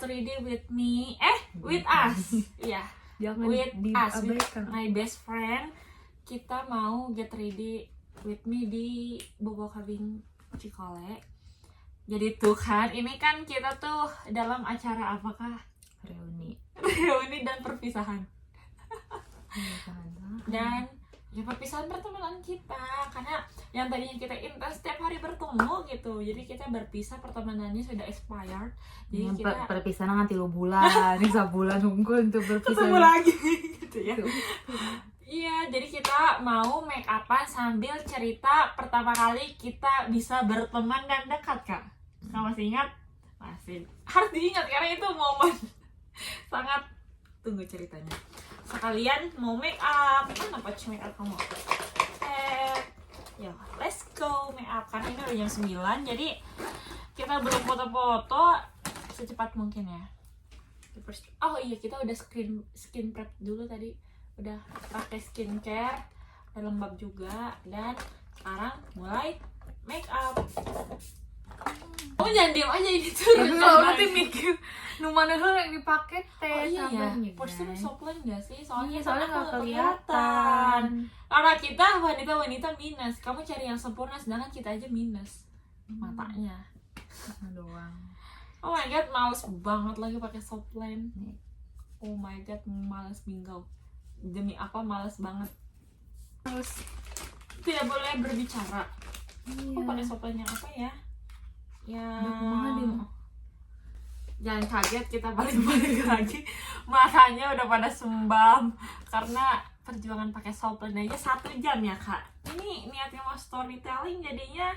ready with me, with us, ya, Jangan with us, with diabaikan. my best friend. Kita mau get ready with me di Bobo Kabing Cikole. Jadi tuh kan, ini kan kita tuh dalam acara apakah? Reuni dan perpisahan. Dan ya perpisahan pertemanan kita, karena yang tadinya kita intens setiap hari bertemu gitu, jadi kita berpisah, pertemanannya sudah expired. Jadi kita perpisahan nanti 3 bulan, ini sebulan nunggu untuk berpisah. ketemu lagi gitu ya. Iya, jadi kita mau make upan sambil cerita pertama kali kita bisa berteman dan dekat, Kak. Kamu masih ingat? Masih. Harus diingat karena itu momen sangat, tunggu ceritanya. Sekalian mau make up. Mana patch make up kamu? Ya, let's go make up. Karena ini udah jam 9, jadi kita belum foto-foto secepat mungkin ya. Oh iya, kita udah skin prep dulu tadi. Udah pakai skincare, udah lembab juga, dan sekarang mulai make up. Kamu jangan diem aja, ini tuh nanti mikir nu mana yang dipakai teh. Oh iya ya, sabarnya, porsinya guys. softline gak sih? Soalnya nggak aku kelihatan. Karena kita wanita-wanita minus, kamu cari yang sempurna, sedangkan kita aja minus matanya. Doang. Oh my god, males banget lagi pakai softline. Oh my god, males bingung. Demi apa males banget. Terus tidak boleh berbicara. Aku pakai softline yang apa ya? Jangan kaget, kita balik lagi. Matanya udah pada sembam karena perjuangan pakai softline aja 1 jam ya, Kak. Ini niatnya mau storytelling, jadinya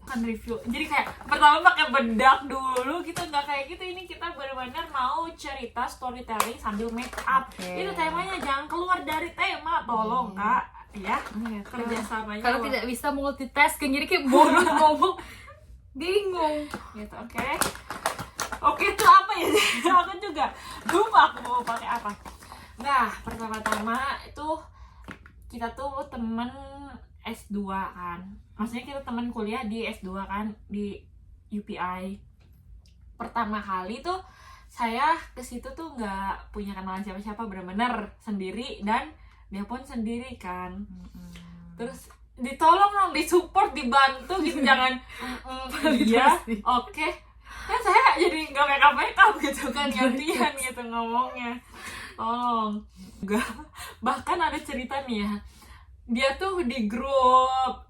kan review. Jadi kayak pertama pakai bedak dulu gitu, nggak kayak gitu. Ini kita benar-benar mau cerita storytelling sambil make up. Itu temanya, jangan keluar dari tema, tolong Kak. Ya, kerjasamanya. Kalau tidak bisa multitasking, jadi kayak bodoh ngomong, bingung. Gitu, oke. Oke, itu apa ya? Aku juga lupa aku mau pakai apa. Nah, pertama-tama itu kita tuh temen S2 kan. Maksudnya kita temen kuliah di S2 kan, di UPI. Pertama kali tuh saya ke situ tuh nggak punya kenalan siapa-siapa, bener-bener sendiri, dan dia pun sendiri kan. Terus ditolong dong, disupport, dibantu gitu, jangan iya, oke. Kan saya jadi nggak make up gitu kan, gantian gitu ngomongnya. Tolong. Bahkan ada cerita nih ya, dia tuh di grup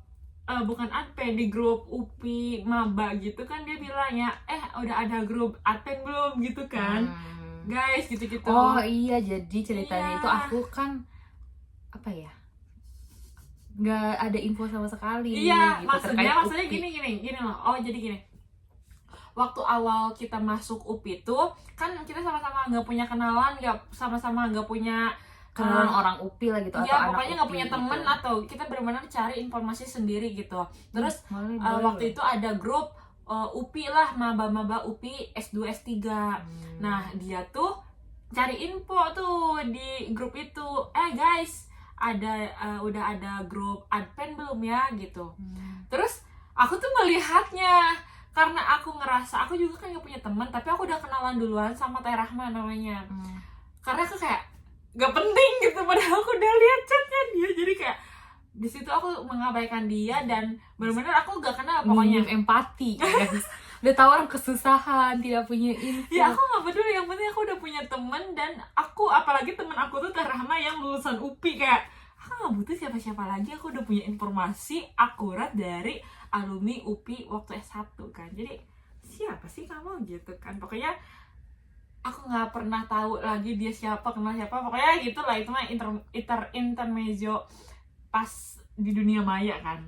bukan adpen, di grup UPI maba gitu kan, dia bilangnya udah ada grup adpen belum gitu kan, guys, gitu-gitu. Oh iya, jadi ceritanya itu aku kan apa ya, nggak ada info sama sekali. Iya, gitu, maksudnya gini loh. Oh, jadi gini. Waktu awal kita masuk UPI tuh kan kita sama-sama nggak punya kenalan, sama-sama nggak punya kenalan orang UPI lah gitu, atau anak pokoknya nggak UPI punya temen gitu. Atau kita benar-benar cari informasi sendiri gitu. Terus waktu itu ada grup UPI lah, maba-maba UPI S2 S3. Nah, dia tuh cari info tuh di grup itu, guys, udah ada grup adpen belum ya gitu. Terus aku tuh melihatnya, karena aku ngerasa aku juga kan gak punya teman, tapi aku udah kenalan duluan sama Teh Rahma namanya. Karena aku kayak gak penting gitu, padahal aku udah lihat chatnya dia. Jadi kayak di situ aku mengabaikan dia, dan benar-benar aku gak kenal pokoknya. Empati, guys. Udah tahu orang kesusahan, tidak punya info. Ya aku gak peduli, yang penting aku udah punya temen. Dan aku, apalagi temen aku tuh Teh Rahma yang lulusan UPI, kayak aku gak butuh siapa-siapa lagi. Aku udah punya informasi akurat dari alumni UPI waktu S1 kan. Jadi siapa sih kamu gitu kan. Pokoknya aku gak pernah tahu lagi dia siapa, kenal siapa. Pokoknya gitulah, itu mah intermezzo pas di dunia maya kan.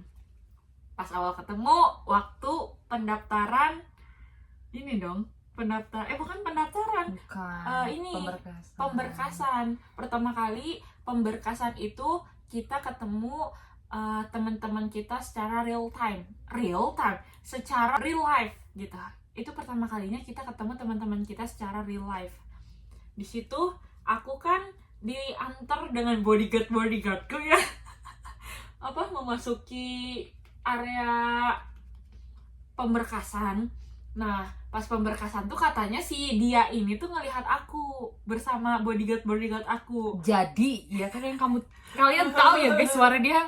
Pas awal ketemu waktu pendaftaran ini dong, bukan pendaftaran, ini pemberkasan. Pertama kali pemberkasan itu kita ketemu teman-teman kita secara real time, secara real life gitu. Itu pertama kalinya kita ketemu teman-teman kita secara real life. Di situ aku kan diantar dengan bodyguardku ya, memasuki area pemberkasan. Nah, pas pemberkasan tuh katanya si dia ini tuh ngelihat aku bersama bodyguard aku. Jadi ya kan yang kalian tahu ya guys, suara dia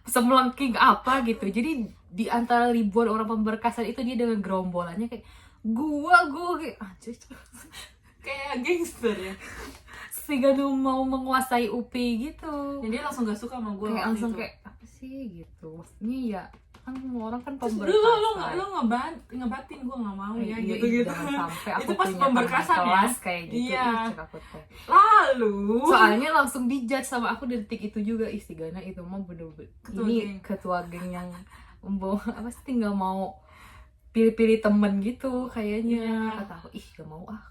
semelengking apa gitu. Jadi di antara ribuan orang pemberkasan itu dia dengan gerombolannya kayak gua kayak anjir, Kayak gangster ya. sehingga dia mau menguasai UPI gitu. Jadi langsung gak suka sama gue. Kayak langsung kayak apa sih gitu. Maksudnya ya kan semua orang kan Terus pemberkasan. lu ngebatin gue gak mau ya Iya, gitu. jangan sampai aku Itu pas punya pemberkasan teman ya? kelas kayak gitu. Iya. Ih, cek aku teh. Lalu Soalnya langsung dijudge sama aku di detik itu juga. Ih, si Gana itu mah bener-bener Ketua ini geng. ketua geng yang membawa apa sih, nggak mau pilih-pilih temen gitu kayaknya. Iya. Kata aku, ih gak mau kata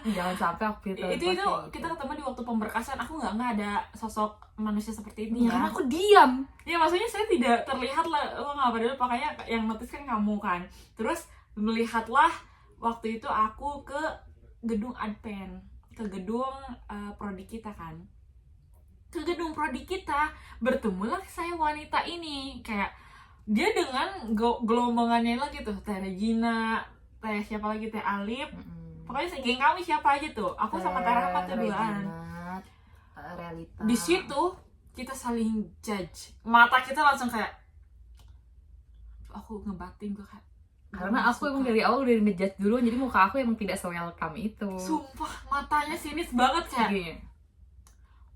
aku, jangan sampai aku pilih temen itu pas kayak kita gitu. ketemu di waktu pemberkasan. Aku nggak ada sosok manusia seperti ini Ya, karena ya. aku diam. Ya maksudnya saya tidak terlihat lah. Lo nggak padahal makanya yang notice kan kamu kan. Terus melihatlah waktu itu aku ke gedung Adpen, ke gedung prodi kita kan. Ke gedung prodi kita bertemulah saya wanita ini, kayak dia dengan gelombongannya lagi tuh, Teh Regina, Teh siapa lagi, Teh Alip. Pokoknya geng kami siapa aja tuh. Aku sama Teh Rahmat tuh duaan. Realita. Di situ kita saling judge. Mata kita langsung kayak aku ngebatin gue kayak Karena gak aku suka. emang dari awal udah ngejudge duluan, jadi muka aku emang tidak se-welcome itu. Sumpah matanya sinis banget kayak Iya.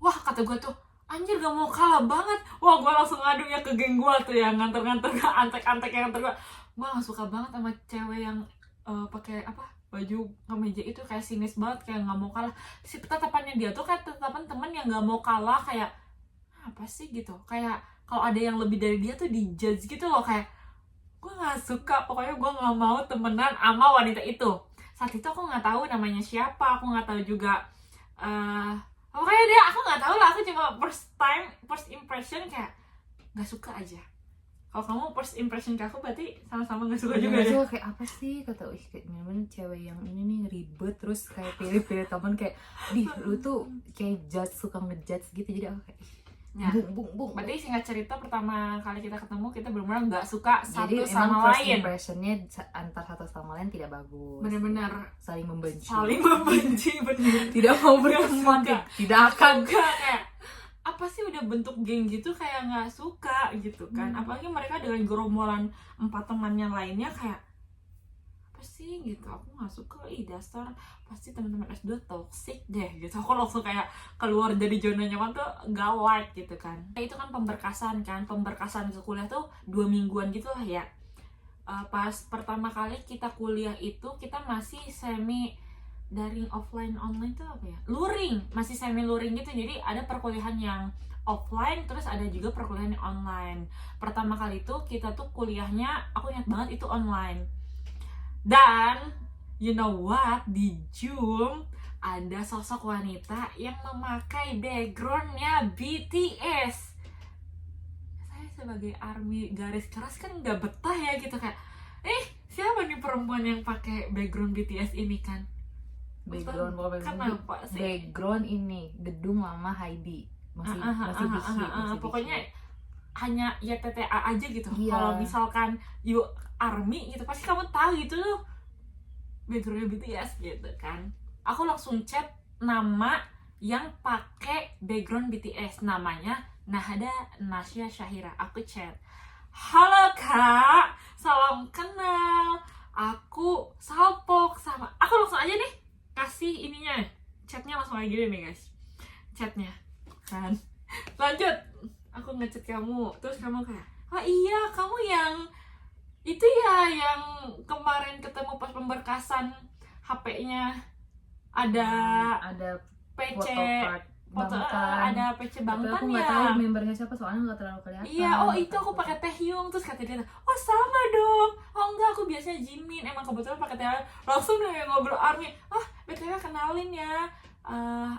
wah, kata gue tuh anjir gak mau kalah banget. Wah, gue langsung ngadu ya ke geng gue tuh yang nganter-nganter, antek-antek yang nganter gue. Gue gak suka banget sama cewek yang pakai apa, baju kemeja itu kayak sinis banget, kayak gak mau kalah. Si tatapannya dia tuh kayak tatapan temen yang gak mau kalah, kayak apa sih gitu. Kayak kalau ada yang lebih dari dia tuh dijudge gitu loh, kayak gue gak suka. Pokoknya gue gak mau temenan sama wanita itu. Saat itu aku gak tahu namanya siapa, aku gak tahu juga pokoknya dia, aku nggak tahu lah. Aku cuma first impression kayak nggak suka aja. Kalau kamu first impression ke aku berarti sama-sama nggak suka juga ya. So, kayak apa sih, kata kayak bener-bener cewek yang ini nih ribet, terus kayak pilih-pilih teman, kayak lu tuh kayak suka ngejudge gitu. Jadi aku kayak Ya. bung. Berarti singkat cerita, pertama kali kita ketemu kita benar-benar nggak suka Jadi satu emang sama first lain. impressionnya antar satu sama lain tidak bagus. Benar-benar saling membenci. benar. Tidak mau berteman, suka. tidak akan. Enggak, kayak apa sih udah bentuk geng gitu kayak nggak suka gitu kan. Apalagi mereka dengan gerombolan 4 temannya lainnya, kayak apa sih gitu. Aku nggak suka. Ih, dasar pasti teman-teman S2 toxic deh gitu. Aku langsung kayak keluar dari zona nyaman tuh, gak like gitu kan. Itu kan pemberkasan ke kuliah tuh 2 mingguan gitu lah ya. Pas pertama kali kita kuliah itu kita masih semi daring, offline, online tuh apa ya, luring, masih semi luring gitu. Jadi ada perkuliahan yang offline, terus ada juga perkuliahan yang online. Pertama kali itu kita tuh kuliahnya, aku ingat banget itu online. Dan you know what, di Zoom ada sosok wanita yang memakai backgroundnya BTS. Saya sebagai ARMY garis keras kan nggak betah ya gitu, kayak siapa nih perempuan yang pakai background BTS ini kan. Kenapa sih? Background ini gedung lama Heidi masih di pokoknya hanya ya TTA aja gitu. Iya. Kalau misalkan you ARMY gitu, pasti kamu tahu gitu loh backgroundnya BTS gitu kan. Aku langsung chat nama yang pakai background BTS, namanya Nahda Nasya Syahira. Aku chat, halo kak, salam kenal, aku salpok sama, aku langsung aja nih kasih ininya, chatnya langsung aja gini nih guys, chatnya kan. Lanjut, aku ngechat kamu, terus kamu kayak, oh iya kamu yang itu ya, yang kemarin ketemu pas pemberkasan, HP-nya ada PC foto, ada PC Bangtan. Bangtan Aku ya. nggak tahu membernya siapa, soalnya nggak terlalu kelihatan. Iya, oh itu aku pakai Taehyung. Terus kata dia, oh sama dong. Oh enggak, aku biasanya Jimin. Emang kebetulan pakai Taehyung. Langsung deh ngobrol ARMY. BTW kenalin ya,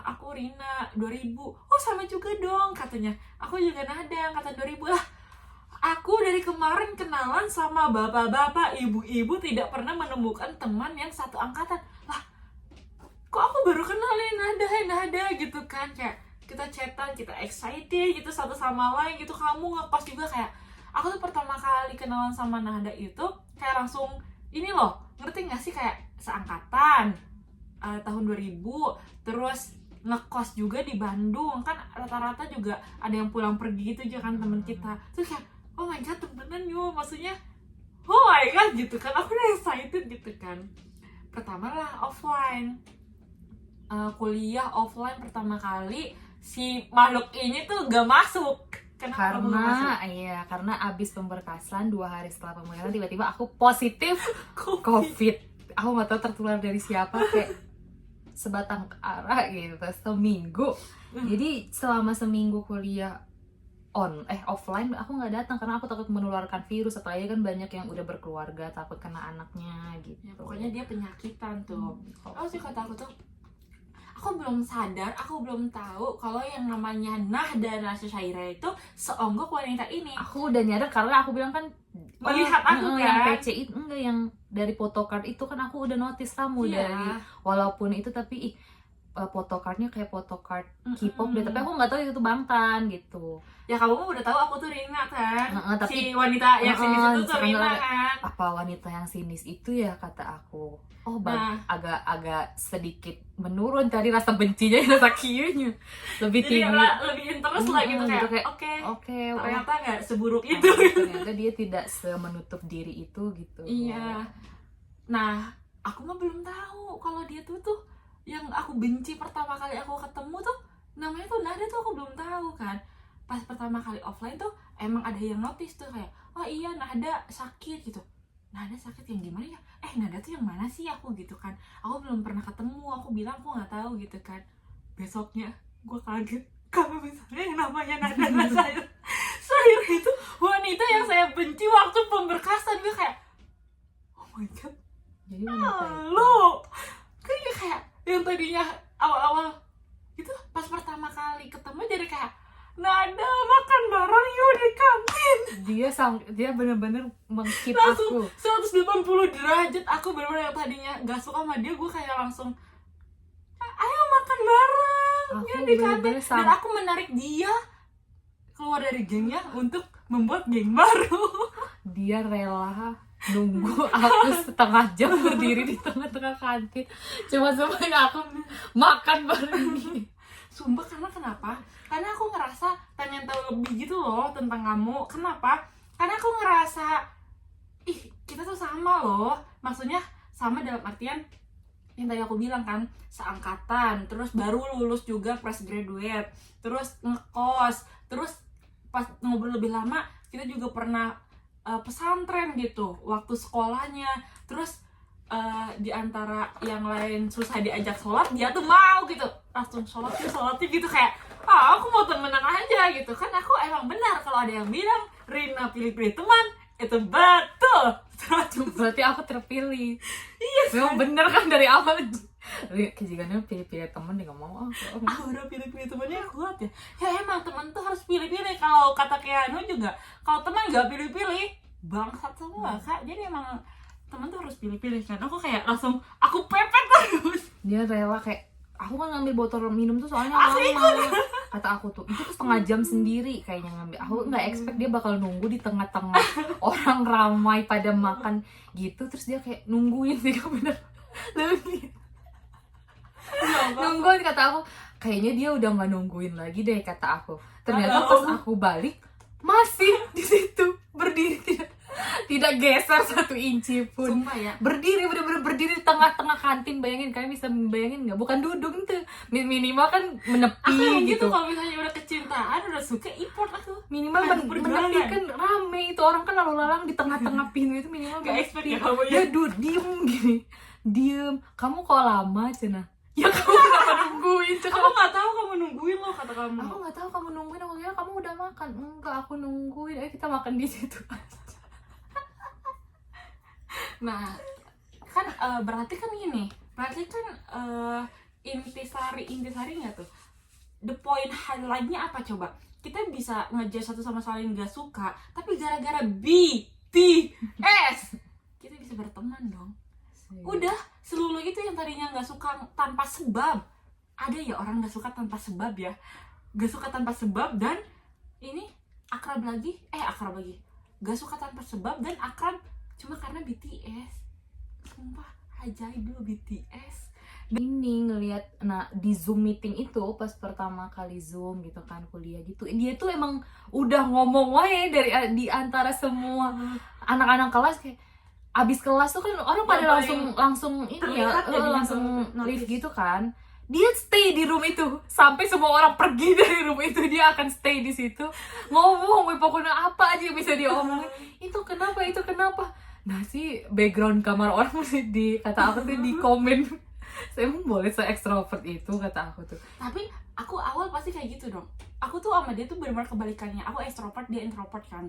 aku Rina 2000. Oh sama juga dong katanya. Aku juga Nahda angkatan 2000 lah. Aku dari kemarin kenalan sama bapak-bapak, ibu-ibu, tidak pernah menemukan teman yang satu angkatan. Lah, kok aku baru kenalin Nahda gitu kan. Kayak kita chatan, kita excited gitu satu sama lain gitu. Kamu ngekos juga, kayak aku tuh pertama kali kenalan sama Nahda itu kayak langsung ini loh, ngerti gak sih, kayak seangkatan tahun 2000, terus ngekos juga di Bandung kan, rata-rata juga ada yang pulang pergi gitu juga kan temen kita. Terus kayak oh my god temenan yuk, maksudnya oh my god gitu kan, aku udah excited gitu kan. Pertama lah offline, kuliah offline pertama kali, si makhluk ini tuh gak masuk. Kenapa kamu gak masuk? Karena abis pemberkasan 2 hari setelah pemberkasan tiba-tiba aku positif COVID. Aku nggak tahu tertular dari siapa, kayak sebatang kara gitu seminggu. Jadi selama seminggu kuliah offline aku nggak datang karena aku takut menularkan virus, apalagi kan banyak yang udah berkeluarga takut kena anaknya gitu. Ya, pokoknya dia penyakitan tuh. Oh sih kata aku tuh, aku belum sadar, aku belum tahu kalau yang namanya Nahda Syaira itu seonggok wanita ini. Aku udah nyadar karena aku bilang kan melihat aku kan yang PC itu enggak, yang dari photocard itu kan aku udah notice kamu dari walaupun itu, tapi photocardnya kayak photocard K-pop deh, tapi aku nggak tahu itu tuh Bangtan gitu. Ya kamu udah tahu aku tuh Rina kan, tapi si wanita yang sinis itu tuh Rina kan. Apa wanita yang sinis itu ya, kata aku. Oh agak sedikit menurun tadi rasa bencinya, rasa kiyunya lebih tinggi, lebih interest lah gitu, kayak oke, ternyata nggak seburuk itu. Ternyata dia tidak semenutup diri itu gitu. Iya. Nah aku mah belum tahu kalau dia tuh yang aku benci pertama kali aku ketemu tuh namanya tuh Nada tuh, aku belum tahu kan. Pas pertama kali offline tuh emang ada yang notice tuh kayak oh iya Nada sakit gitu. Nada sakit yang gimana ya? Nada tuh yang mana sih aku gitu kan. Aku belum pernah ketemu, aku bilang aku nggak tahu gitu kan. Besoknya gue kaget kalau misalnya yang namanya Nada saya itu wanita yang saya benci waktu pemberkasan. Gue kayak oh my god, jadi wanita lo kayak yang tadinya awal-awal itu pas pertama kali ketemu jadi kayak Nada makan bareng yuk di kantin. Dia bener-bener meng-keep langsung aku 180 derajat. Aku bener-bener yang tadinya gak suka sama dia, gue kayak langsung ayo makan bareng ya di kantin. Dan aku menarik dia keluar dari gengnya untuk membuat geng baru. Dia rela nunggu aku setengah jam berdiri di tengah-tengah kantin cuma supaya aku makan bareng dia. Sumpah, karena kenapa? Karena aku ngerasa pengen tahu lebih gitu loh tentang kamu. Kenapa? Karena aku ngerasa kita tuh sama loh. Maksudnya sama dalam artian yang tadi aku bilang kan, seangkatan, terus baru lulus juga fresh graduate, terus ngekos, terus pas ngobrol lebih lama kita juga pernah pesantren gitu waktu sekolahnya. Terus di antara yang lain susah diajak sholat, dia tuh mau gitu langsung sholat gitu, kayak aku mau temenan aja gitu kan. Aku emang benar kalau ada yang bilang Rina pilih-pilih teman, itu betul. Berarti aku terpilih. Iya memang bener kan dari awal. Kejigannya pilih-pilih temen dia nggak mau. Aku udah pilih-pilih temennya kuat ya. Ya emang temen tuh harus pilih-pilih. Kalau kata Keanu juga, kalau teman nggak pilih-pilih bangsat semua kak. Jadi emang temen tuh harus pilih-pilih kan. Aku kayak langsung aku pepet terus. Dia rela, kayak aku kan ngambil botol minum tuh soalnya aku lama. Kata aku tuh itu tuh setengah jam sendiri kayaknya ngambil. Aku nggak expect dia bakal nunggu di tengah-tengah orang ramai pada makan gitu. Terus dia kayak nungguin sih, bener. Nungguin, kata aku kayaknya dia udah nggak nungguin lagi deh, kata aku. Ternyata pas aku balik masih di situ berdiri, tidak geser 1 inci pun. Sumpah ya, Berdiri, bener-bener berdiri di tengah-tengah kantin. Bayangin, kalian bisa bayangin nggak? Bukan duduk tuh, minimal kan menepi aku gitu. kalau misalnya udah kecintaan, udah suka import aku. Minimal menepi kan rame itu orang kan lalu lalang di tengah-tengah pintu itu minimal gak expect ya menepi. kamu Dia diem gini, diem. Kamu kok lama cina? Ya kamu kenapa nungguin? Aku nggak tahu kamu nungguin loh, kata kamu. Aku nggak tahu kamu nungguin. Aku kira kamu udah makan. Enggak, aku nungguin. Ayo kita makan di situ. Nah kan berarti kan gini, berarti kan intisari nggak tuh? The point highlightnya apa coba? Kita bisa ngejar satu sama lain nggak suka, tapi gara-gara BTS kita bisa berteman dong. Udah, seluruh itu yang tadinya nggak suka tanpa sebab. Ada ya orang nggak suka tanpa sebab ya, nggak suka tanpa sebab dan ini akrab lagi, gak suka tanpa sebab dan akrab cuma karena BTS. sumpah ajaib dulu BTS. Ini ngelihat, nah di Zoom meeting itu pas pertama kali Zoom gitu kan, kuliah gitu, dia tuh emang udah ngomong wae dari di antara semua anak-anak kelas, kayak abis kelas tuh kan orang pada langsung ini ya, terlihat jadinya langsung tuh live notice. gitu kan. Dia stay di room itu sampai semua orang pergi dari room itu, dia akan stay di situ ngomong, pokoknya apa aja yang bisa dia omongin, itu kenapa, itu kenapa. Nah si background kamar orang mesti di, kata aku tuh di komen, saya emang boleh se-extrovert itu, kata aku tuh. Tapi aku awal pasti kayak gitu dong. Aku tuh sama dia tuh benar-benar kebalikannya. Aku extrovert, dia introvert kan.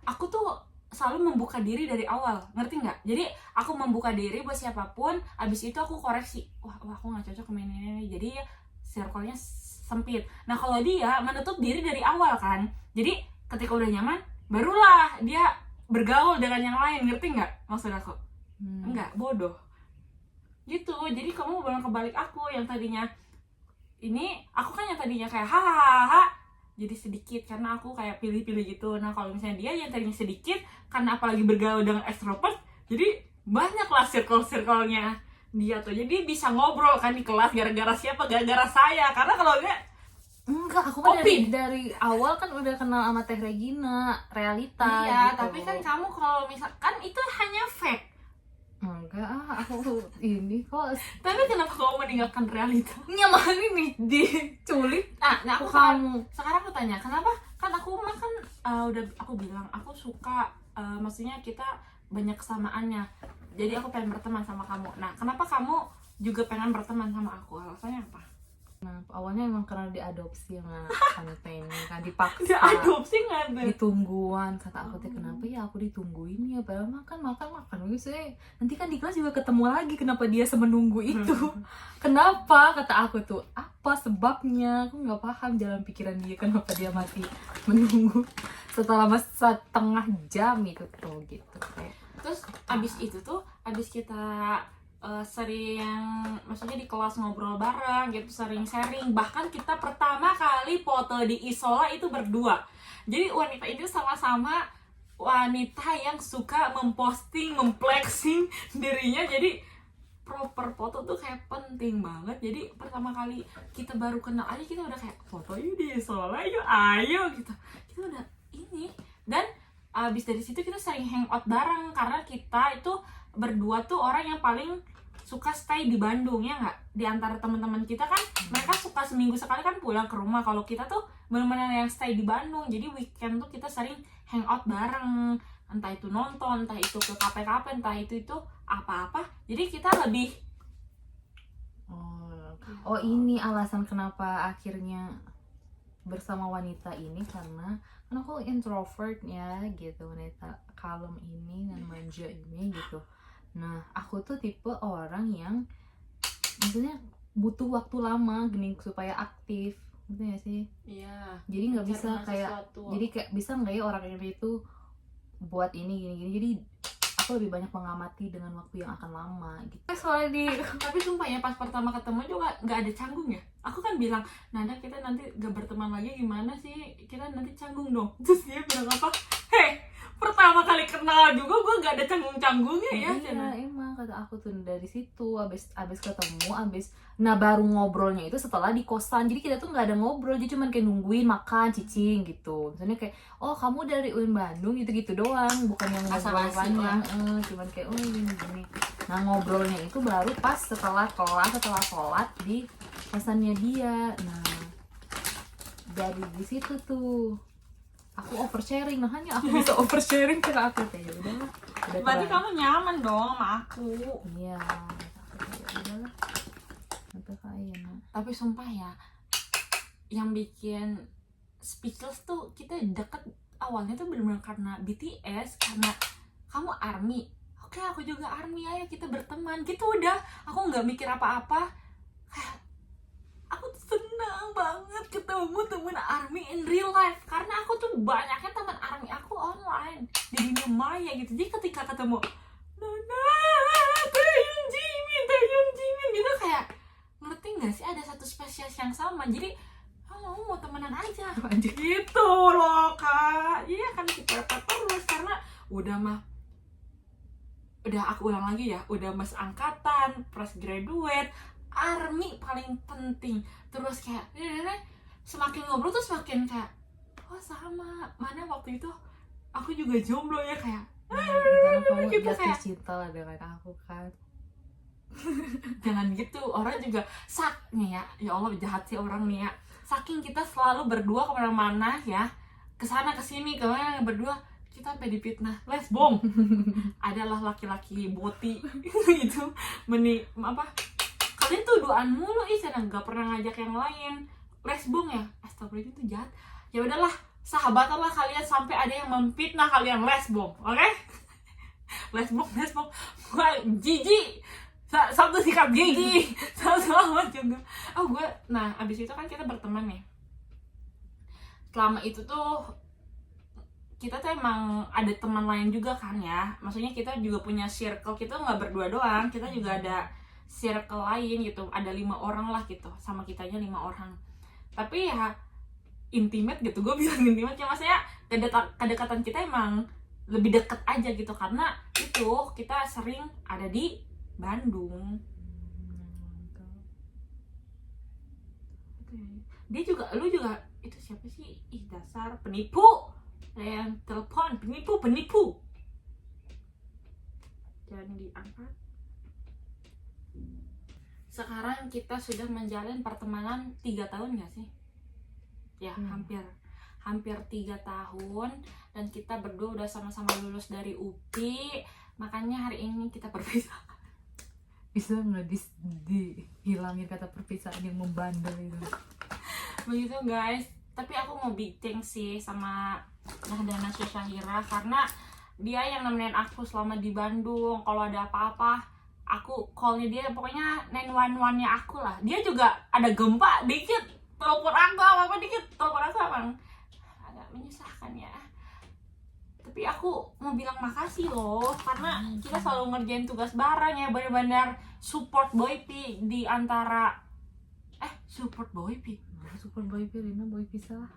Aku tuh selalu membuka diri dari awal, ngerti nggak? Jadi aku membuka diri buat siapapun, abis itu aku koreksi. Wah aku nggak cocok sama ini. Jadi circle-nya sempit. Nah kalau dia menutup diri dari awal kan. Jadi ketika udah nyaman, barulah dia bergaul dengan yang lain, ngerti nggak maksud aku? Enggak, bodoh gitu. Jadi kamu benar kebalik aku, yang tadinya ini aku kan yang tadinya kayak hahaha jadi sedikit karena aku kayak pilih-pilih gitu. Nah kalau misalnya dia yang tadinya sedikit karena apalagi bergaul dengan extrovert, jadi banyak lah circle-circle-nya dia tuh, jadi bisa ngobrol kan di kelas. Gara-gara siapa? Gara-gara saya, karena kalau dia enggak, aku kan Kopi. dari awal kan udah kenal sama Teh Regina, realita iya gitu. tapi kan kamu kalau misalkan itu hanya fake. Enggak, aku ini kok Tapi kenapa kamu meninggalkan realita? nyaman ini diculik Nah aku aku kamu. sekarang aku tanya, kenapa? Kan aku mah kan udah aku bilang aku suka, maksudnya kita banyak kesamaannya, jadi aku pengen berteman sama kamu. Nah kenapa kamu juga pengen berteman sama aku? Alasannya apa? Nah, awalnya emang karena diadopsi sama tante ini kan, dipaksa. Dia adopsi nggak tuh? Ditungguan, kata aku teh, kenapa ya aku ditungguin ya, padahal makan gitu sih. Nanti kan di kelas juga ketemu lagi, kenapa dia semenunggu itu? Kenapa, kata aku tuh, apa sebabnya? Aku nggak paham jalan pikiran dia, kenapa dia masih menunggu setelah setengah jam itu tuh gitu. Terus abis itu tuh, abis kita sering, maksudnya di kelas ngobrol bareng gitu, sering sharing. Bahkan kita pertama kali foto di Isola itu berdua. Jadi wanita itu sama-sama wanita yang suka memposting, memflexing dirinya. Jadi proper foto tuh kayak penting banget. Jadi pertama kali kita baru kenal aja kita udah kayak foto yuk di Isola yuk, ayo gitu. Kita udah ini. Dan abis dari situ kita sering hangout bareng karena kita itu berdua tuh orang yang paling suka stay di Bandung, ya nggak? Di antara teman-teman kita kan mereka suka seminggu sekali kan pulang ke rumah. Kalau kita tuh benar-benar yang stay di Bandung. Jadi weekend tuh kita sering hangout bareng, entah itu nonton, entah itu ke kafe-kafe, entah itu apa-apa. Jadi kita lebih Oh ini alasan kenapa akhirnya bersama wanita ini, karena kan aku introvert ya gitu, wanita kalem ini dan manja ini gitu. Nah aku tuh tipe orang yang maksudnya butuh waktu lama gini supaya aktif, gitu ya sih. iya. Jadi nggak bisa kayak jadi kayak bisa nggak ya orang ini itu buat ini gini. Jadi aku lebih banyak mengamati dengan waktu yang akan lama gitu. Soalnya di Tapi sumpah ya pas pertama ketemu juga nggak ada canggung ya. Aku kan bilang, Nanda kita nanti gak berteman lagi gimana sih? Kita nanti canggung dong. Terus dia bilang apa? Hei, pertama kali kenal juga gue gak ada canggung-canggungnya ya. iya emang kata aku tuh dari situ abis ketemu nah baru ngobrolnya itu setelah di kosan. Jadi kita tuh nggak ada ngobrol, jadi cuman kayak nungguin makan cicing gitu. Misalnya kayak oh kamu dari UIN Bandung gitu doang, bukan yang ngobrol Basa-basi panjang. Cuman kayak oh gini. Nah ngobrolnya itu baru pas setelah kelas, setelah sholat di kosannya dia. Nah dari di situ tuh aku oversharing, nah hanya aku bisa oversharing ke aku kayak udahlah. Berarti kamu nyaman dong sama aku. Iya, udahlah. Nanti kayak Tapi sumpah ya, yang bikin speechless tuh kita deket awalnya tuh bener-bener karena BTS, karena kamu ARMY. Oke, aku juga ARMY, ayo kita berteman. Gitu udah, aku nggak mikir apa-apa. Aku senang banget ketemu temen ARMY in real life, karena aku tuh banyaknya teman ARMY aku online di dunia maya gitu. Jadi ketika ketemu Nona, Taeyong Jimin gitu, kayak ngerti nggak sih, ada satu spesies yang sama. Jadi mau temenan aja gitu loh kak. Iya kan kita terus karena udah mah udah aku ulang lagi ya, udah mas angkatan, fresh graduate, army paling penting. Terus kayak semakin ngobrol tuh semakin kayak oh sama, mana waktu itu aku juga jomblo ya, kayak Karena kamu gitu jatuh kayak cinta lah dengan aku kan. jangan gitu, orang juga nih ya Allah jahat sih orang nih ya, saking kita selalu berdua kemana-mana ya, kesana kesini kemana berdua, kita sampai dipitnah lesbong. Adalah laki-laki boti itu kalian tuh duaan mulu nggak pernah ngajak yang lain, lesbong ya, astagfirullah itu jahat. Ya udahlah, sahabatan lah kalian sampai ada yang memfitnah kalian lesbong, oke? lesbong gua jijik, satu sikap gigi sama juga. Nah abis itu kan kita berteman nih, selama itu tuh kita tuh emang ada teman lain juga kan ya, maksudnya kita juga punya circle, kita nggak berdua doang, kita juga ada circle lain gitu, ada 5 orang lah gitu, sama kitanya 5 orang, tapi ya intimate gitu, gue bilang intimate ya, maksudnya kedekatan kita emang lebih deket aja gitu, karena itu kita sering ada di Bandung. Dia juga, lu juga, itu siapa sih, dasar penipu yang telepon, penipu jangan diangkat. Sekarang kita sudah menjalin pertemanan 3 tahun gak sih? Ya hampir 3 tahun, dan kita berdua udah sama-sama lulus dari UPI, makanya hari ini kita berpisah. Bisa nggak dihilangin kata perpisahan yang membandel itu? Begitu guys, tapi aku mau big thanks sih sama Nahdana Syahira, karena dia yang nemenin aku selama di Bandung. Kalau ada apa-apa aku callnya dia, pokoknya 911-nya aku lah. Dia juga ada gempa dikit telepon aku, apa dikit telepon aku, abang agak menyusahkan ya, tapi aku mau bilang makasih loh, karena kita selalu ngerjain tugas bareng ya, benar-benar support Boypi di antara support Boypi Rina boy pisah.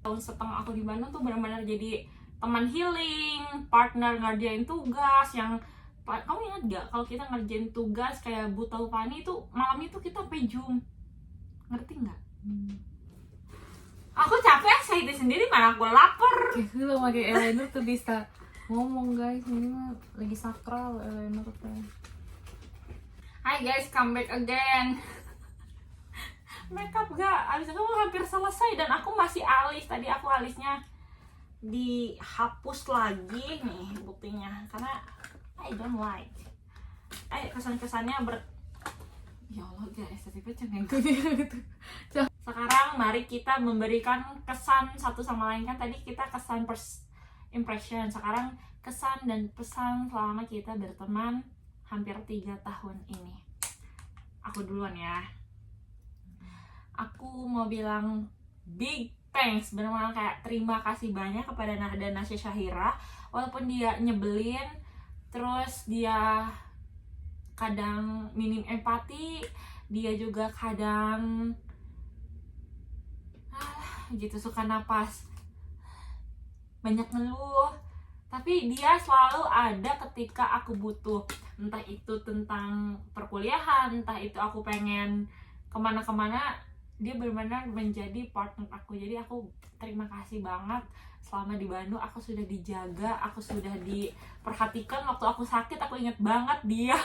tahun setengah aku di Bandung tuh benar-benar jadi teman healing, partner ngerjain tugas. Yang kamu ingat gak kalau kita ngerjain tugas kayak Buta Upani itu malam itu kita sampai Zoom, ngerti nggak? Aku capek saya itu sendiri, mana aku lapar. Itu lo pakai eyeliner tuh bisa ngomong guys, ini mah lagi sakral eyeliner tuh. Hai guys, come back again. Makeup gak, abis itu hampir selesai dan aku masih alis. Tadi aku alisnya dihapus lagi nih buktinya, karena I don't like. Kesan-kesannya ya Allah guys, estetiknya cengeng gitu. Sekarang mari kita memberikan kesan satu sama lain. Kan tadi kita kesan first impression, sekarang kesan dan pesan selama kita berteman hampir 3 tahun ini. Aku duluan ya. Aku mau bilang big thanks, benar-benar kayak terima kasih banyak kepada Nahdana Syahira. Walaupun dia nyebelin, terus dia kadang minim empati, dia juga kadang gitu suka napas banyak ngeluh, tapi dia selalu ada ketika aku butuh, entah itu tentang perkuliahan, entah itu aku pengen kemana-kemana, dia benar-benar menjadi partner aku. Jadi aku terima kasih banget, selama di Bandung aku sudah dijaga, aku sudah diperhatikan. Waktu aku sakit aku inget banget dia,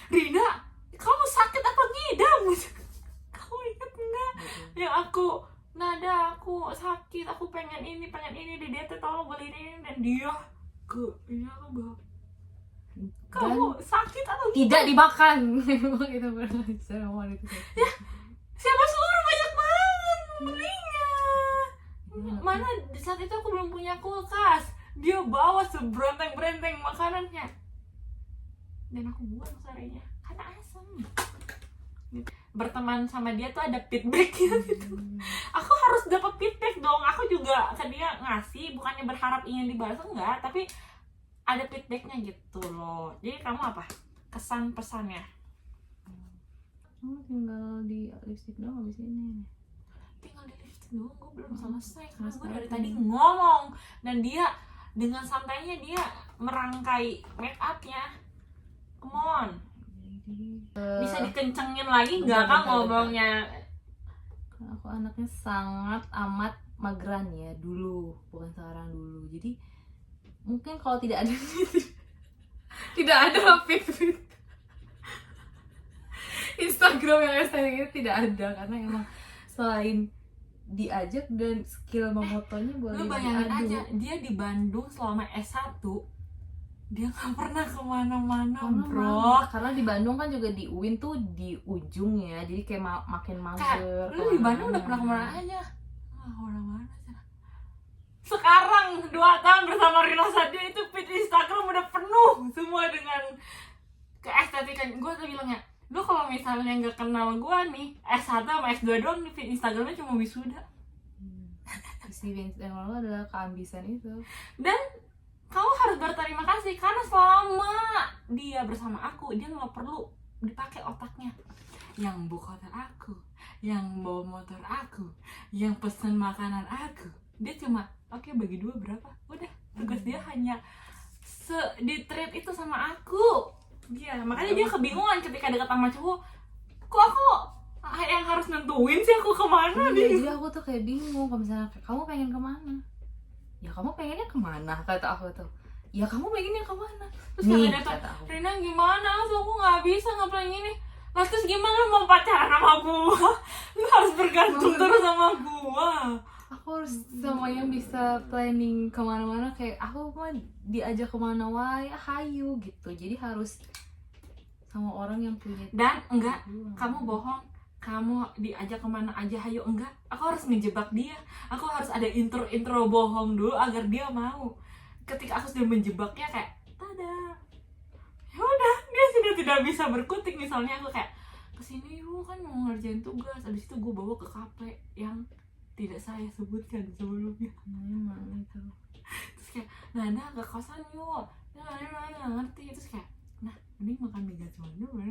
Rina kamu sakit apa ngidam? Kamu inget enggak? Yang Nada aku sakit, aku pengen ini di diet, tolong beliin ini, dan dia ini aku enggak, kamu sakit atau tidak dimakan. Itu benar. Ya, siapa suruh banyak banget belinya. Mana di saat itu aku belum punya kulkas, dia bawa seberenteng-berenteng makanannya, dan aku buang sorenya karena asam. Berteman sama dia tuh ada feedbacknya gitu. Aku harus dapat feedback dong. Aku juga ke dia ngasih, bukannya berharap ingin dibalas, enggak, tapi ada feedbacknya gitu loh. Jadi kamu apa kesan pesannya? Kamu tinggal di lipstick doang abis ini. Tinggal di lipstick doang, gue belum selesai karena gue dari tadi ngomong, dan dia dengan santainya dia merangkai make upnya. Come on, bisa dikencengin lagi nggak kan ngomongnya? Aku anaknya sangat amat mageran ya dulu, bukan sekarang dulu. Jadi mungkin kalau tidak ada tidak ada fit Instagram yang estetik itu tidak ada, karena emang selain diajak dan skill memotonya boleh Lu bayangin diadu. aja, dia di Bandung selama S1 dia nggak pernah kemana-mana, bro. Karena di Bandung kan juga di UIN tuh di ujung ya, jadi kayak makin mager. Kayak lu di Bandung udah pernah kemana aja? Kemana-mana aja. Sekarang 2 tahun bersama Rina Sadia itu feed Instagram udah penuh semua dengan keestetikan. Gue tuh bilangnya, lu kalau misalnya nggak kenal gue nih, S1 sama S2 doang nih, feed Instagramnya cuma wisuda. Si Vincent yang lalu adalah keambisan itu. Dan kamu harus berterima kasih karena selama dia bersama aku, dia nggak perlu dipakai otaknya. Yang buka hotel aku, yang bawa motor aku, yang pesen makanan aku. Dia cuma, oke, bagi 2 berapa? Udah, tugas dia hanya di-treat itu sama aku. Dia, makanya dia kebingungan ketika dekat sama cowok. Kok aku yang harus nentuin sih aku kemana Iya, nih? jadi aku tuh kayak bingung kalau misalnya kamu pengen kemana? Ya kamu pengennya kemana? Kata aku tuh. Ya kamu pengennya kemana? Terus Nih, kata dia tuh, kata aku. Rina gimana? Aku nggak bisa ngapain ini. Lah terus gimana lu mau pacaran sama gua? Lu harus bergantung terus sama gua. Aku harus sama yang bisa planning kemana-mana, kayak aku mah diajak kemana wae, hayu gitu. Jadi harus sama orang yang punya. Dan enggak, kamu bohong. Kamu diajak kemana aja, hayo, enggak. Aku harus menjebak dia. Aku harus ada intro bohong dulu agar dia mau. Ketika aku sudah menjebaknya kayak, tada. Ya udah, dia sudah tidak bisa berkutik. Misalnya aku kayak, kesini yuk kan mau ngerjain tugas. Abis itu gue bawa ke kafe yang tidak saya sebutkan sebelumnya. Memang itu. Terus kayak, Nanda ke kosan yuk. Nah, nggak ngerti. Terus kayak, nah, mending makan mie gacuan dulu.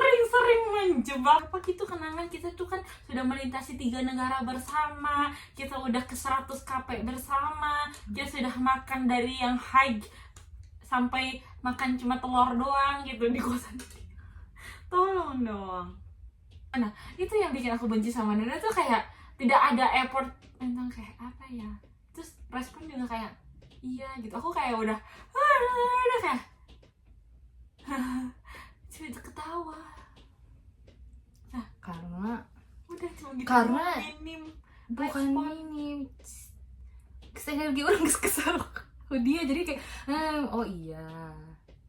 Aku sering menjebak. Apa gitu kenangan kita tuh kan sudah melintasi 3 negara bersama. Kita udah ke 100 kafe bersama. Kita sudah makan dari yang high sampai makan cuma telur doang gitu di kosan. Tolong dong. Nah, itu yang bikin aku benci sama Nanda tuh, kayak tidak ada effort tentang kayak apa ya. Terus respon juga kayak iya gitu. Aku kayak udah kayak cuma ketawa. Nah, Karena udah cuma gitu. Karena minim bukan respon. minim, energi orang kesarok dia, jadi kayak oh iya,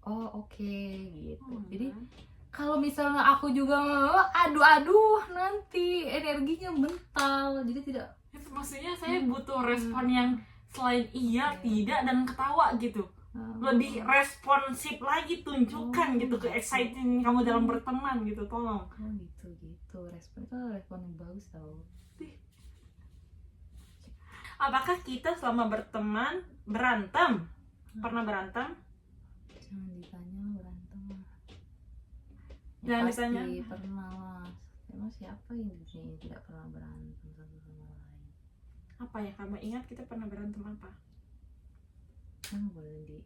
oh oke, gitu. Jadi kalau misalnya aku juga aduh nanti energinya mental, jadi tidak. Itu maksudnya saya butuh respon yang selain iya, tidak, dan ketawa gitu. Lebih responsif lagi, tunjukkan gitu ke exciting kamu dalam berteman gitu, tolong. Gitu respon itu respon yang bagus tau. Apakah kita selama berteman berantem? Pernah berantem? Jangan ditanya berantem lah. Jangan Pasti ditanya. pernah lah. Emang siapa yang di sini tidak pernah berantem satu sama lain? Apa ya kamu ingat kita pernah berantem apa? Boleh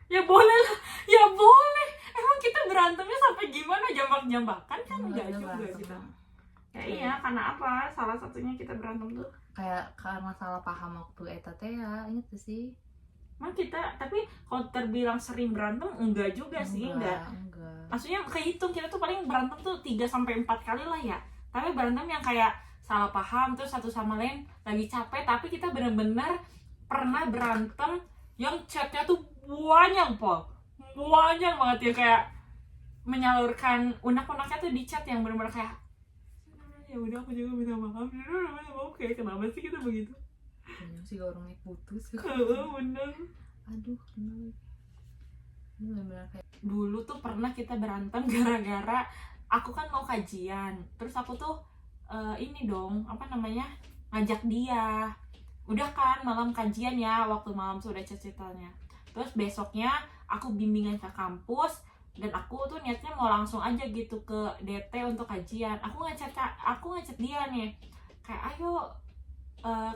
Ya boleh lah, ya boleh. Emang kita berantemnya sampai gimana, jambak-jambakan kan? Enggak juga kita. Ya iya, karena apa? Salah satunya kita berantem tuh kayak karena salah paham waktu Eta Tea, inget gak sih? emang kita, tapi kalau terbilang sering berantem enggak juga sih, enggak. Maksudnya kehitung kita tuh paling berantem tuh 3-4 kali lah ya. Tapi berantem yang kayak salah paham terus satu sama lain lagi capek, tapi kita benar-benar pernah berantem yang chatnya tuh banyak banget ya, kayak menyalurkan unek-uneknya tuh di chat yang benar-benar kayak ya udah aku juga minta maaf, kayak kenapa sih kita begitu? Banyak sih orangnya putus. Bener. Aduh, kenapa? Ini benar-benar kayak Dulu tuh pernah kita berantem gara-gara aku kan mau kajian, terus aku tuh ini dong, apa namanya, ngajak dia. Udah kan malam kajian ya, waktu malam sudah ceritanya. Terus besoknya aku bimbingan ke kampus, dan aku tuh niatnya mau langsung aja gitu ke DT untuk kajian. Aku ngechat dia nih, kayak ayo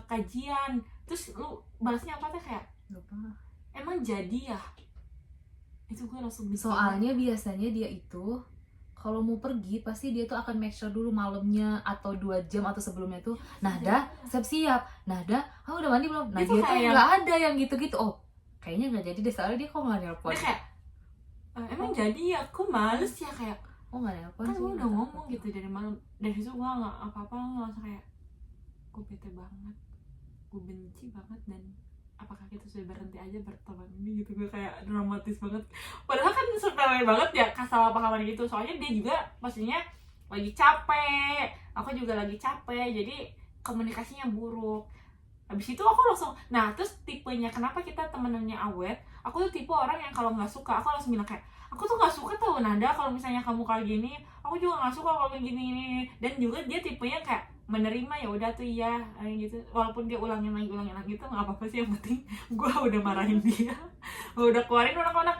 kajian. Terus terus lu balasnya apa tuh kayak lupa. emang jadi ya, itu gue langsung mikir. Soalnya biasanya dia itu kalau mau pergi pasti dia tuh akan make sure dulu malamnya atau 2 jam atau sebelumnya tuh, Nahda siap-siap, Nahda kamu udah mandi belum? Nah Itu dia tuh kayak nggak ada yang gitu-gitu. Oh kayaknya nggak jadi deh, soalnya dia kok nggak nelpon. dia kayak emang jadi ya, aku males ya, kayak Oh nggak nelpon kan sih, gue udah nggak ngomong tahu. gitu dari malam. Dari situ gue nggak apa-apa, langsung kayak gue bete banget, gue benci banget, dan apakah kita sudah berhenti aja berteman ini gitu. Gue kayak dramatis banget, padahal kan sepele banget ya kesalahpahaman gitu. Soalnya dia juga pastinya lagi capek, aku juga lagi capek, jadi komunikasinya buruk. Habis itu aku langsung, nah terus tipenya kenapa kita temenannya awet, aku tuh tipe orang yang kalau nggak suka aku langsung bilang kayak aku tuh nggak suka tau Nada kalau misalnya kamu kayak gini, aku juga nggak suka kalau kayak gini. Dan juga dia tipenya kayak menerima, ya udah tuh iya gitu, walaupun dia ulangin lagi gitu nggak apa-apa sih, yang penting gue udah marahin dia, gue udah keluarin unek-unek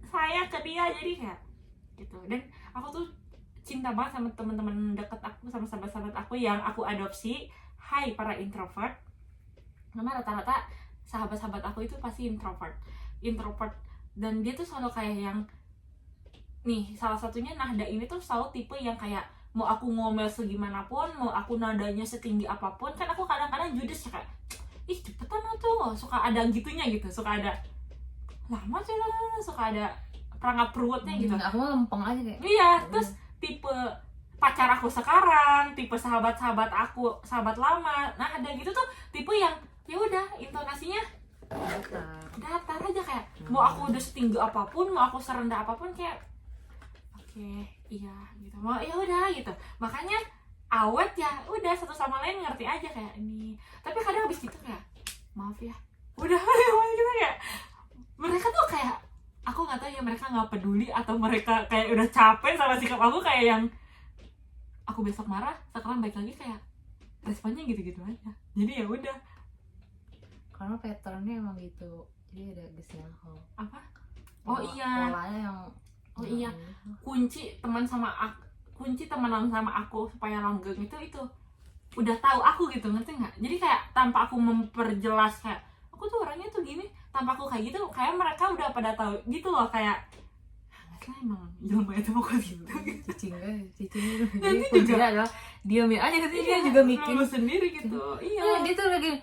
saya ke dia, jadi kayak gitu. Dan aku tuh cinta banget sama teman-teman deket aku, sama sahabat-sahabat aku yang aku adopsi. Hai para introvert, karena rata-rata sahabat-sahabat aku itu pasti introvert, dan dia tuh selalu kayak yang nih, salah satunya Nahda ini tuh selalu tipe yang kayak mau aku ngomel segimanapun, mau aku nadanya setinggi apapun, kan aku kadang-kadang judes ya kayak ih cepetan tuh, suka ada gitunya gitu, suka ada lama sih, suka ada perangkap perutnya gitu. Aku mah lempeng aja kayak. Iya, terus tipe pacar aku sekarang, tipe sahabat-sahabat aku, sahabat lama, nah ada gitu tuh tipe yang ya udah intonasinya datar aja, kayak mau aku udah setinggi apapun, mau aku serendah apapun, kayak oke, iya gitu, mau ya udah gitu. Makanya awet ya udah, satu sama lain ngerti aja kayak ini. Tapi kadang habis gitu kayak maaf ya, udah gitu kayak mereka tuh kayak aku nggak tahu ya, mereka nggak peduli atau mereka kayak udah capek sama sikap aku, kayak yang aku besok marah sekarang baik lagi, kayak responnya gitu-gitu aja. Jadi ya udah. Karena patternnya emang gitu, jadi ada gesekan Apa? Oh iya. Polanya yang Oh iya. Kunci temenan sama aku supaya langgeng itu udah tahu aku gitu, ngerti nggak? Jadi kayak tanpa aku memperjelas kayak aku tuh orangnya tuh gini, tanpa aku kayak gitu, kayak mereka udah pada tahu gitu loh, kayak lah emang jelma itu mau gitu. Cicing jadi kuncinya adalah diamin aja, nanti dia juga mikir sendiri gitu. Iya. Dia tuh lagi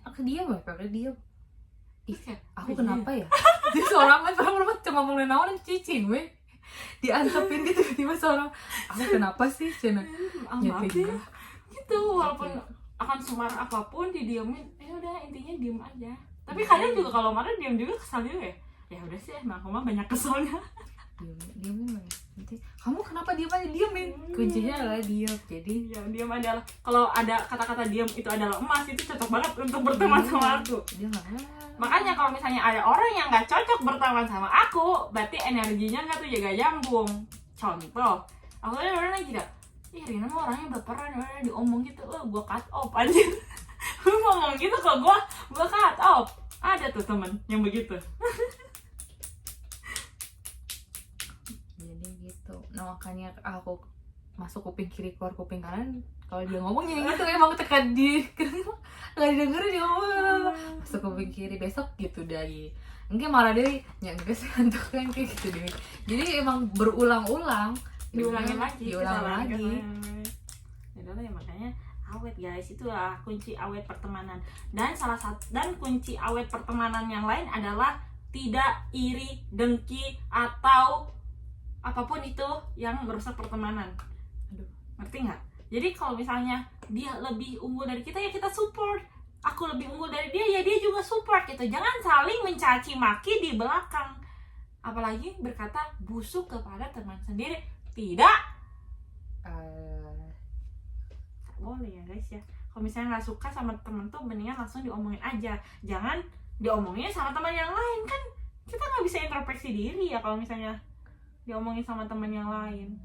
aku diam ya, karena diam. Aku kenapa ya? Dia seorang cuma mulai nawarin cicing weh, diantepin gitu, tiba-tiba seorang aku kenapa sih cina ya gitu, walaupun akan semarah apapun didiamin, ya udah intinya diem aja. Tapi kadang juga kalau marah diam juga, kesal juga ya. Ya udah sih, emang aku mah banyak keselnya. Diamin nanti kamu kenapa diam aja, diamin, kuncinya adalah diam. Jadi ya diam adalah, kalau ada kata-kata diam itu adalah emas, itu cocok banget untuk berteman sama aku. Makanya kalau misalnya ada orang yang nggak cocok berteman sama aku, berarti energinya nggak tuh jaga nyambung. Contoh, aku ada orang lagi dah, ih Rina mah orangnya baperan, diomong gitu, gue cut off aja. Lu ngomong gitu kok, gue cut off. Ada tuh temen yang begitu. Jadi gitu. Nah makanya aku masuk kuping kiri keluar kuping kanan. Kalau dia ngomong jadi gitu, emang tekan di nggak didengerin dia ngomong, masuk kuping kiri, besok gitu dari mungkin marah deh ya, enggak sih untuk kan kayak gitu deh. Jadi emang berulang-ulang, diulangin lagi. Ya makanya awet guys, itulah kunci awet pertemanan. Dan kunci awet pertemanan yang lain adalah tidak iri, dengki, atau apapun itu yang merusak pertemanan. Aduh, ngerti nggak? Jadi kalau misalnya dia lebih unggul dari kita, ya kita support. Aku lebih unggul dari dia, ya dia juga support gitu. Jangan saling mencaci maki di belakang, apalagi berkata busuk kepada teman sendiri. Tidak boleh ya guys ya. Kalau misalnya nggak suka sama temen tuh, mendingan langsung diomongin aja, jangan diomongin sama teman yang lain. Kan kita nggak bisa introspeksi diri ya kalau misalnya diomongin sama teman yang lain.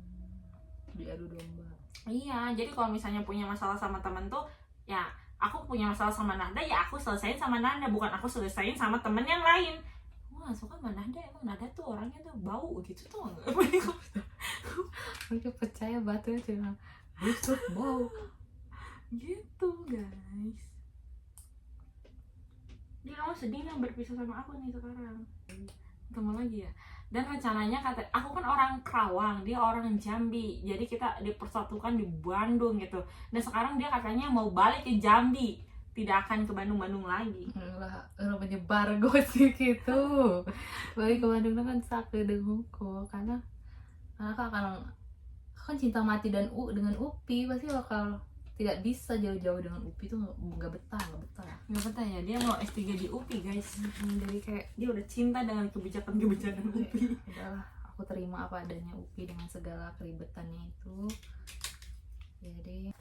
Diadu domba. Iya, jadi kalau misalnya punya masalah sama temen tuh, ya aku punya masalah sama Nanda, ya aku selesain sama Nanda, bukan aku selesain sama temen yang lain. Aku gak suka sama Nanda, emang Nanda tuh orangnya tuh bau gitu tuh. Aku percaya batunya cuma busuk bau gitu guys. Dia kamu sedih nggak berpisah sama aku nih sekarang? Ketemu lagi ya. Dan rencananya kata aku kan orang Kerawang, dia orang Jambi, jadi kita dipersatukan di Bandung gitu. Dan sekarang dia katanya mau balik ke Jambi, tidak akan ke Bandung lagi. Lah, orang menyebar gosip gitu. Balik ke Bandung kan sakit dengan hukum karena aku kan cinta mati dengan Upi, pasti bakal tidak bisa jauh-jauh dengan Upi tuh nggak betah. Nggak betah ya, dia mau S3 di UPI guys. Jadi kayak Dia udah cinta dengan kebijakan-kebijakan UPI. udahlah, aku terima apa adanya Upi dengan segala keribetannya itu. Jadi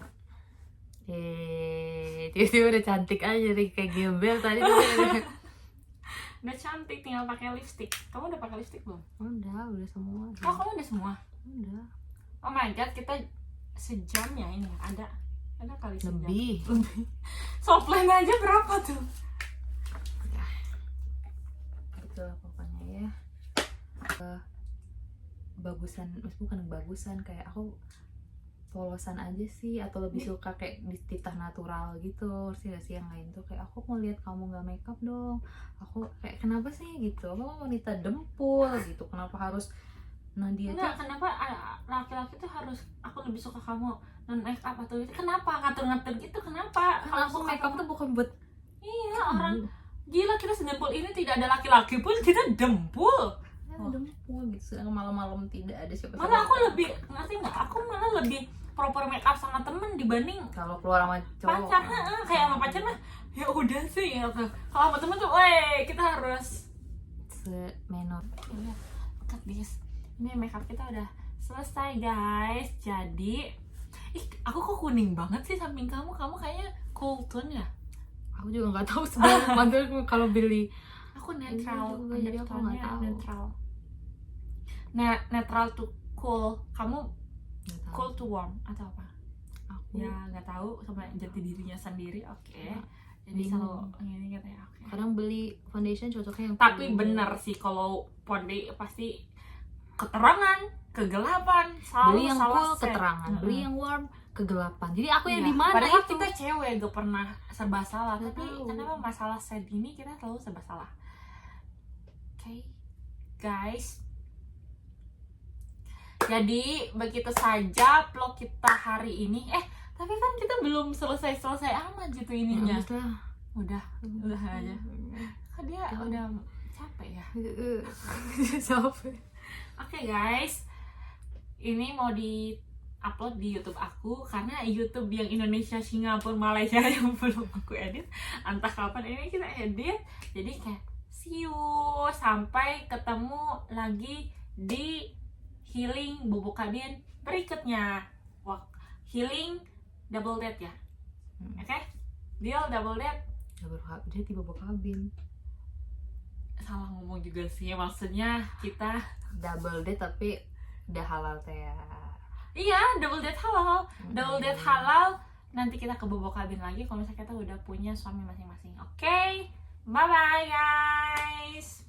tiba-tiba udah cantik aja jadi kayak gembel tadi tuh. Udah cantik, tinggal pakai lipstick. Kamu udah pakai lipstick belum? udah semua. Oh, kamu udah semua? Udah. Oh my god, kita sejam ya ini. Ada kali sejam. Lebih. Softline aja berapa tuh? Gitu lah pokoknya ya. Bagusan, bukan bagusan, kayak aku polosan aja sih, atau lebih suka kayak di titah natural gitu sih. Gak sih yang lain tuh kayak aku mau lihat kamu nggak makeup dong, aku kayak kenapa sih gitu, aku mau wanita dempul gitu, kenapa harus Nadia tuh Enggak, kenapa laki-laki tuh harus aku lebih suka kamu non make up atau itu? Kenapa ngatur-ngatur gitu? Kenapa? kalau aku makeup tuh bukan buat Iya, orang gila, kita sedempul ini tidak ada laki-laki pun kita dempul. dempul gitu, sedangkan malam-malam tidak ada siapa. Malah aku lebih, ngerti nggak? Aku malah lebih proper make up sama temen dibanding kalau keluar sama cowok pacar. Kayak sama pacar mah ya udah sih gitu. Kalau sama temen tuh, weh kita harus semenor. ya, cut guys. Ini makeup kita udah selesai guys. Jadi aku kok kuning banget sih samping kamu kayaknya cool tone ya. Aku juga nggak tahu sebenarnya mantul kalau beli. Aku netral, Iya, jadi aku nggak tahu. netral. Netral to cool. Kamu Nggak tahu. cool to warm atau apa? Aku Ya nggak tahu sama jati dirinya sendiri. Oke. Ya, Jadi bingung. selalu ini katanya oke. kadang beli foundation cocoknya yang Tapi cool. bener sih kalau Ponde pasti keterangan, kegelapan, selalu beli yang salah cool set. keterangan, beli yang warm kegelapan. Jadi aku yang Iya, di mana padahal itu? kita cewek gak pernah serba salah. Nggak Tapi tahu. kenapa masalah set ini kita selalu serba salah? Oke, guys. Jadi begitu saja vlog kita hari ini. Tapi kan kita belum selesai amat gitu ininya. Habis lah. Udah aja. Kok dia udah capek ya? Sampai. Oke guys, ini mau di-upload di YouTube aku karena YouTube yang Indonesia, Singapura, Malaysia yang belum aku edit. Entah kapan ini kita edit. Jadi kayak see you, sampai ketemu lagi di healing bubuk kabin berikutnya. Wah, healing double date ya. Oke? Deal double date. Dia tiba bawa kabin. Salah ngomong juga sih, maksudnya kita Double date tapi udah halal teh ya. iya double date halal. Double date halal, nanti kita ke bubuk kabin lagi kalau misalnya kita udah punya suami masing-masing. Oke, bye bye guys.